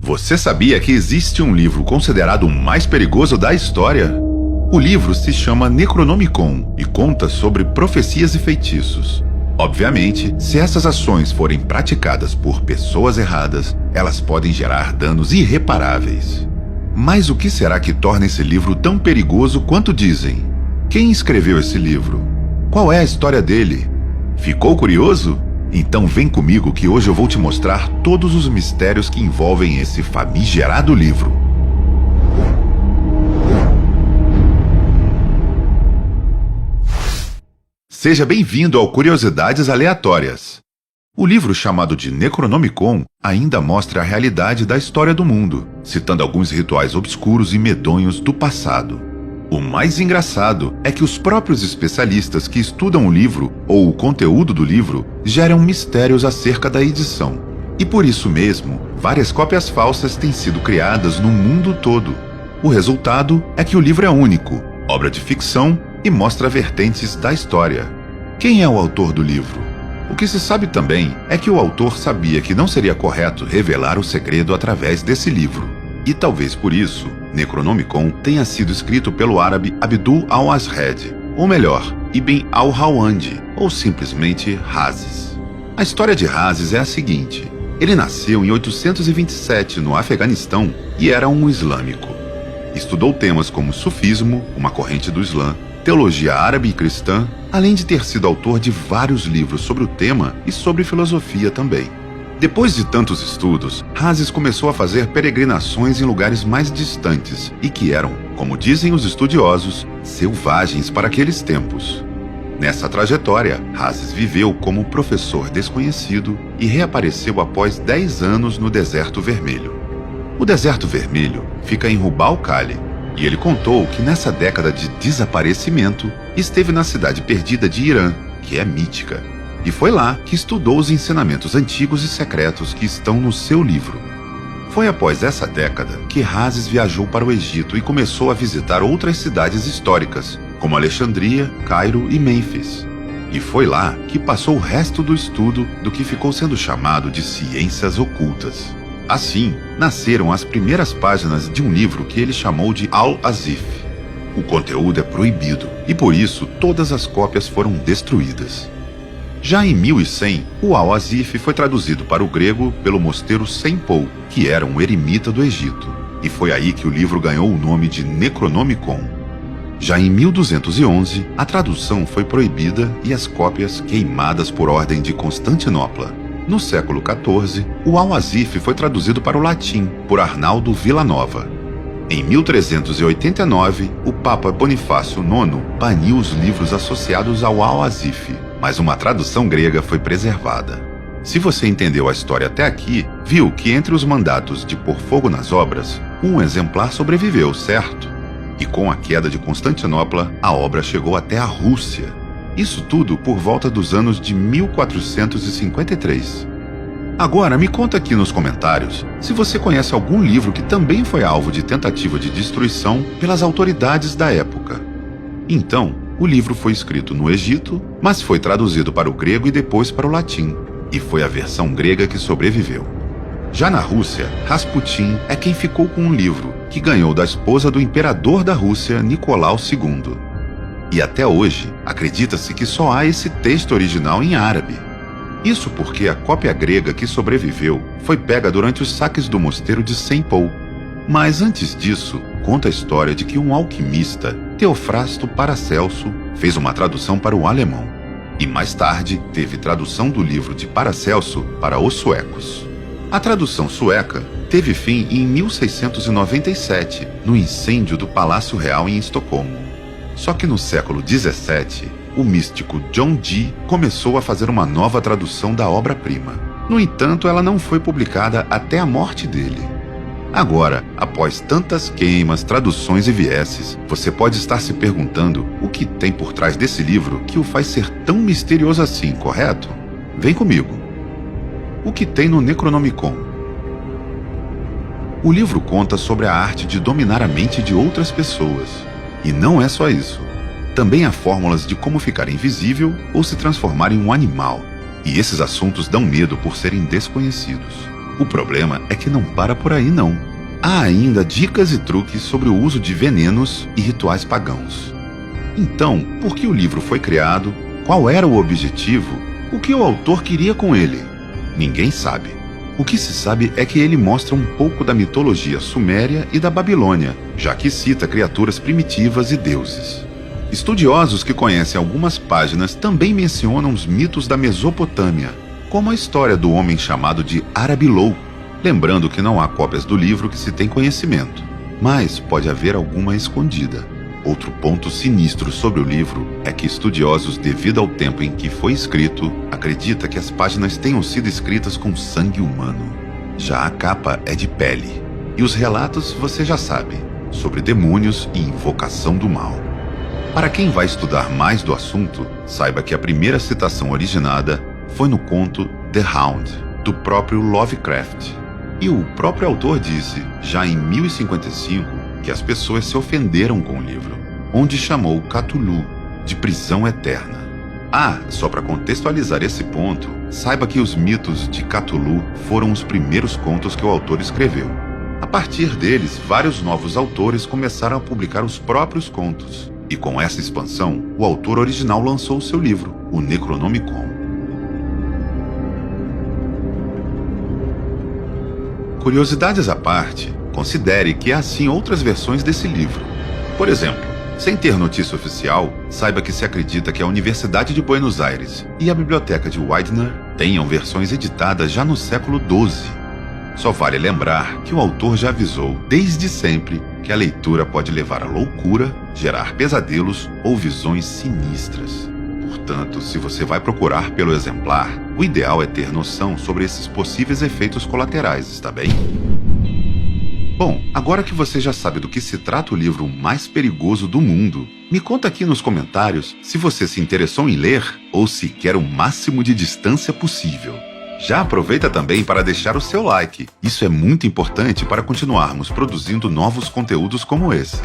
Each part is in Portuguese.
Você sabia que existe um livro considerado o mais perigoso da história? O livro se chama Necronomicon e conta sobre profecias e feitiços. Obviamente, se essas ações forem praticadas por pessoas erradas, elas podem gerar danos irreparáveis. Mas o que será que torna esse livro tão perigoso quanto dizem? Quem escreveu esse livro? Qual é a história dele? Ficou curioso? Então vem comigo que hoje eu vou te mostrar todos os mistérios que envolvem esse famigerado livro. Seja bem-vindo ao Curiosidades Aleatórias. O livro chamado de Necronomicon ainda mostra a realidade da história do mundo, citando alguns rituais obscuros e medonhos do passado. O mais engraçado é que os próprios especialistas que estudam o livro ou o conteúdo do livro geram mistérios acerca da edição. E por isso mesmo, várias cópias falsas têm sido criadas no mundo todo. O resultado é que o livro é único, obra de ficção e mostra vertentes da história. Quem é o autor do livro? O que se sabe também é que o autor sabia que não seria correto revelar o segredo através desse livro. E talvez por isso, Necronomicon tenha sido escrito pelo árabe Abdul al-Azhed, ou melhor, Ibn al-Rawandi, ou simplesmente Razes. A história de Razes é a seguinte: ele nasceu em 827 no Afeganistão e era um islâmico. Estudou temas como sufismo, uma corrente do Islã, teologia árabe e cristã, além de ter sido autor de vários livros sobre o tema e sobre filosofia também. Depois de tantos estudos, Razes começou a fazer peregrinações em lugares mais distantes e que eram, como dizem os estudiosos, selvagens para aqueles tempos. Nessa trajetória, Razes viveu como professor desconhecido e reapareceu após 10 anos no Deserto Vermelho. O Deserto Vermelho fica em Rub al-Khali, e ele contou que nessa década de desaparecimento esteve na cidade perdida de Irã, que é mítica. E foi lá que estudou os ensinamentos antigos e secretos que estão no seu livro. Foi após essa década que Razes viajou para o Egito e começou a visitar outras cidades históricas, como Alexandria, Cairo e Mênfis. E foi lá que passou o resto do estudo do que ficou sendo chamado de ciências ocultas. Assim, nasceram as primeiras páginas de um livro que ele chamou de Al-Azif. O conteúdo é proibido e por isso todas as cópias foram destruídas. Já em 1100, o Al-Azif foi traduzido para o grego pelo mosteiro Sempou, que era um eremita do Egito, e foi aí que o livro ganhou o nome de Necronomicon. Já em 1211, a tradução foi proibida e as cópias queimadas por ordem de Constantinopla. No século XIV, o Al-Azif foi traduzido para o latim por Arnaldo Villanova. Em 1389, o Papa Bonifácio IX baniu os livros associados ao Al-Azif, mas uma tradução grega foi preservada. Se você entendeu a história até aqui, viu que entre os mandatos de pôr fogo nas obras, um exemplar sobreviveu, certo? E com a queda de Constantinopla, a obra chegou até a Rússia. Isso tudo por volta dos anos de 1453. Agora, me conta aqui nos comentários se você conhece algum livro que também foi alvo de tentativa de destruição pelas autoridades da época. Então, o livro foi escrito no Egito, mas foi traduzido para o grego e depois para o latim, e foi a versão grega que sobreviveu. Já na Rússia, Rasputin é quem ficou com um livro, que ganhou da esposa do imperador da Rússia, Nicolau II. E até hoje, acredita-se que só há esse texto original em árabe. Isso porque a cópia grega que sobreviveu foi pega durante os saques do mosteiro de Sempou. Mas antes disso, conta a história de que um alquimista, Teofrasto Paracelso, fez uma tradução para o alemão. E mais tarde, teve tradução do livro de Paracelso para os suecos. A tradução sueca teve fim em 1697, no incêndio do Palácio Real em Estocolmo. Só que no século XVII, o místico John Dee começou a fazer uma nova tradução da obra-prima. No entanto, ela não foi publicada até a morte dele. Agora, após tantas queimas, traduções e vieses, você pode estar se perguntando o que tem por trás desse livro que o faz ser tão misterioso assim, correto? Vem comigo. O que tem no Necronomicon? O livro conta sobre a arte de dominar a mente de outras pessoas. E não é só isso. Também há fórmulas de como ficar invisível ou se transformar em um animal. E esses assuntos dão medo por serem desconhecidos. O problema é que não para por aí não. Há ainda dicas e truques sobre o uso de venenos e rituais pagãos. Então, por que o livro foi criado? Qual era o objetivo? O que o autor queria com ele? Ninguém sabe. O que se sabe é que ele mostra um pouco da mitologia suméria e da Babilônia, já que cita criaturas primitivas e deuses. Estudiosos que conhecem algumas páginas também mencionam os mitos da Mesopotâmia, como a história do homem chamado de Arabilou, lembrando que não há cópias do livro que se tem conhecimento, mas pode haver alguma escondida. Outro ponto sinistro sobre o livro é que estudiosos, devido ao tempo em que foi escrito, acreditam que as páginas tenham sido escritas com sangue humano. Já a capa é de pele. E os relatos você já sabe, sobre demônios e invocação do mal. Para quem vai estudar mais do assunto, saiba que a primeira citação originada foi no conto The Hound, do próprio Lovecraft. E o próprio autor disse, já em 1055, que as pessoas se ofenderam com o livro, onde chamou Cthulhu de prisão eterna. Só para contextualizar esse ponto, saiba que os mitos de Cthulhu foram os primeiros contos que o autor escreveu. A partir deles, vários novos autores começaram a publicar os próprios contos. E com essa expansão, o autor original lançou o seu livro, o Necronomicon. Curiosidades à parte, considere que há sim outras versões desse livro. Por exemplo, sem ter notícia oficial, saiba que se acredita que a Universidade de Buenos Aires e a Biblioteca de Widener tenham versões editadas já no século XII. Só vale lembrar que o autor já avisou desde sempre que a leitura pode levar à loucura, gerar pesadelos ou visões sinistras. Portanto, se você vai procurar pelo exemplar, o ideal é ter noção sobre esses possíveis efeitos colaterais, está bem? Bom, agora que você já sabe do que se trata o livro mais perigoso do mundo, me conta aqui nos comentários se você se interessou em ler ou se quer o máximo de distância possível. Já aproveita também para deixar o seu like. Isso é muito importante para continuarmos produzindo novos conteúdos como esse.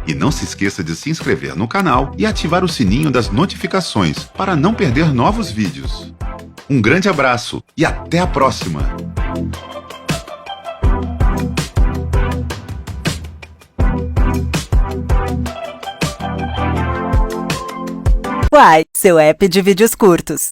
E não se esqueça de se inscrever no canal e ativar o sininho das notificações para não perder novos vídeos. Um grande abraço e até a próxima! Uai, seu app de vídeos curtos.